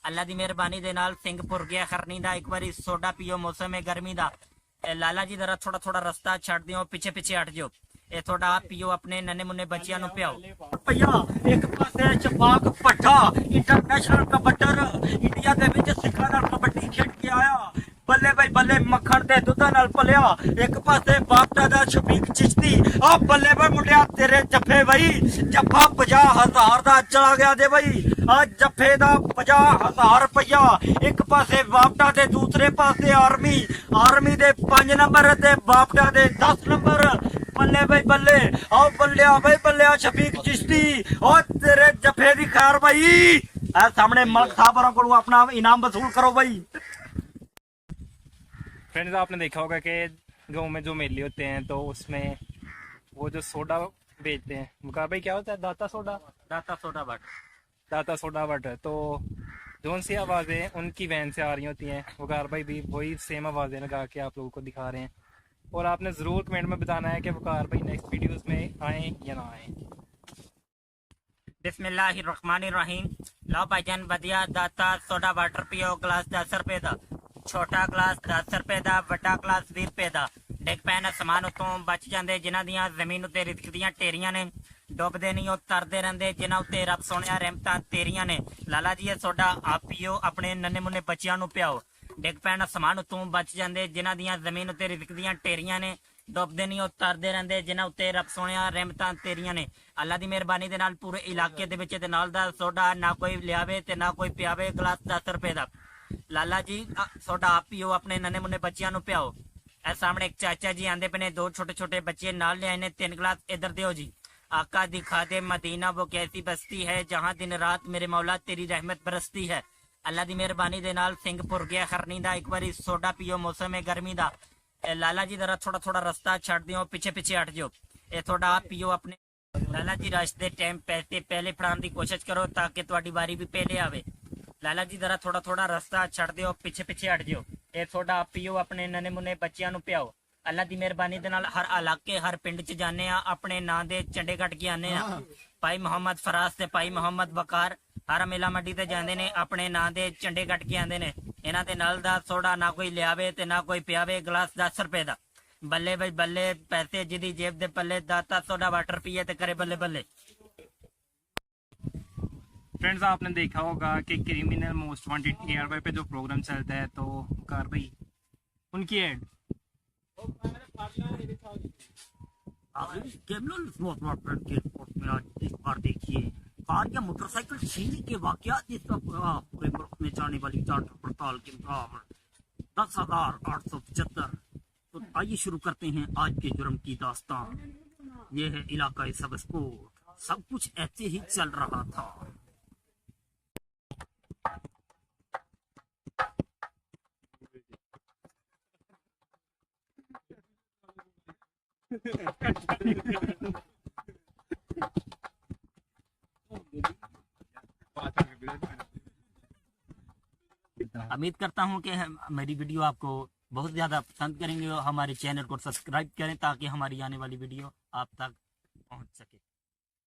अल्लाह दी मेहरबानी दे नाल सिंह भुर गया खरनी दा। एक बारी सोडा पियो मौसम है गर्मी दा। लाला जी जरा थोड़ा थोड़ा रस्ता छड़ दियो, पीछे पीछे हट जाओ। ये थोड़ा आप पियो, अपने नन्हे मुन्ने बच्चियां नु पियाओ। भैया एक पासे चपाक भट्टा इंटरनेशनल कबड्डर इंडिया दे विच सिखां नाल कबड्डी खेड के आया। बल्ले भाई बल्ले मक्खण ते दुधा नाल पलिया। एक पासे बापटा दा शफीक चिश्ती। आ बल्ले भाई मुंडिया तेरे जफे भाई जफा 50,000 दा चला गया जे भाई। आ जफे दा 50,000 रुपया। एक पासे बापटा ते दूसरे पासे आर्मी। आर्मी दे 5 नंबर ते बापटा दे 10 नंबर। बल्ले भाई बल्ले आओ बल्ले भाई बल्ले शफीक चिश्ती और तेरे जफे दी खैर भाई। सामने मलक साहब को अपना इनाम वसूल करो भाई। फ्रेंड्स आपने देखा होगा कि गांव में जो मेले होते हैं तो उसमें वो जो सोडा बेचते हैं, मुका भाई क्या होता है? दाता सोडा, दाता सोडा बट दाता सोडा बट। तो जोन सी आवाज़ें उनकी वैन से आ रही होती हैं, वकार भाई भी वही सेम आवाज़ें लगा के आप लोगों को दिखा रहे हैं। और आपने ज़रूर कमेंट में बताना है कि वकार भाई नेक्स्ट वीडियोस में आए या ना आए। बिस्मिल्लाहिर्रहमानिर्रहीम। लो भाईजान वधिया दाता सोडा वाटर पियो। ग्लास 10 रुपए दा, छोटा ग्लास 10 रुपए दा, वड्डा ग्लास 20 रुपए दा। डिग पैन समान उतों बच जाते जिन्हां दियां जमीन उत्ते रिस्क दियां ढेरियां ने। डुबदे नहीं वो तरदे रहिंदे जिन्हां उत्ते रब सोहणिया रहमतां तेरियां ने। लाला जी ये सोडा आप पियो, अपने नन्हे मुन्ने बच्चियां नूं पियाओ। डिग पैन समान उतों बच जाते जिन्हां दियां जमीन उत्ते रिस्क दियां ढेरियां ने। डुबदे नहीं वो तरदे रहिंदे जिन्हां उत्ते रब सोहणिया रहमतां तेरियां ने। अल्लाह दी मेहरबानी दे नाल पूरे इलाके दे विच ते नाल दा सोडा ना कोई लियावे ते ना कोई पियावे। ग्लास 10 रुपए दा। लाला जी सोडा आप पियो, अपने नन्हे मुन्ने बच्चियां नूं पियाओ। ए सामने एक चाचा जी आंदे पे ने, 2 छोटे छोटे बच्चे नाल ले आए ने। 3 गिलास इधर दियो जी। आका दिखा दे मदीना वो कैसी बस्ती है जहां दिन रात मेरे मौला तेरी रहमत बरसती है। अल्लाह दी मेहरबानी दे नाल सिंह भुर गया खरनी दा। एक बारी सोडा पियो मौसम है गर्मी दा। लाला जी जरा थोड़ा थोड़ा रस्ता छड़ दियो, पीछे पीछे हट जाओ। ये थोड़ा आप पियो अपने। लाला जी रश दे टाइम पैसे पहले फड़ाने की कोशिश करो ताकि तुम्हारी बारी भी पहले आवे। लाला जी जरा थोड़ा थोड़ा रास्ता छड़ दियो, पीछे पीछे हट जाओ। ये सोडा आप पियो, अपने नन्हे मुन्ने बच्चियां नूं पियाओ। अल्लाह दी मेहरबानी दे नाल हर इलाके हर पिंड च जाने आ, अपने नां दे झंडे कट के आने आ। भाई मोहम्मद फराज ते भाई मोहम्मद बकार हर मेला मंडी ते जांदे ने, अपने नां दे झंडे कट के आंदे ने। इन्हां दे नाल दा सोडा ना कोई लियावे ते ना कोई पियावे। ग्लास 10 रुपए दा। बल्ले भाई बल्ले पैसे जिदी जेब दे पल्ले दाता सोडा वाटर पिए ते करे बल्ले बल्ले। फ्रेंड्स आपने देखा होगा कि क्रिमिनल मोस्ट वांटेड ARY पे जो प्रोग्राम चलता है तो वकार भाई उनकी एड इस बार देखिए कार या मोटरसाइकिल छीनने के वाकयात पूरे मुल्क में जाने वाली जांच पड़ताल के मुताबिक 10,875। तो आइए शुरू करते हैं आज के जुर्म की दास्तान। ये है इलाका सबस्पोर्ट। सब कुछ ऐसे ही चल रहा था। उम्मीद करता हूं कि मेरी वीडियो आपको बहुत ज़्यादा पसंद करेंगे और हमारे चैनल को सब्सक्राइब करें ताकि हमारी आने वाली वीडियो आप तक पहुंच सके।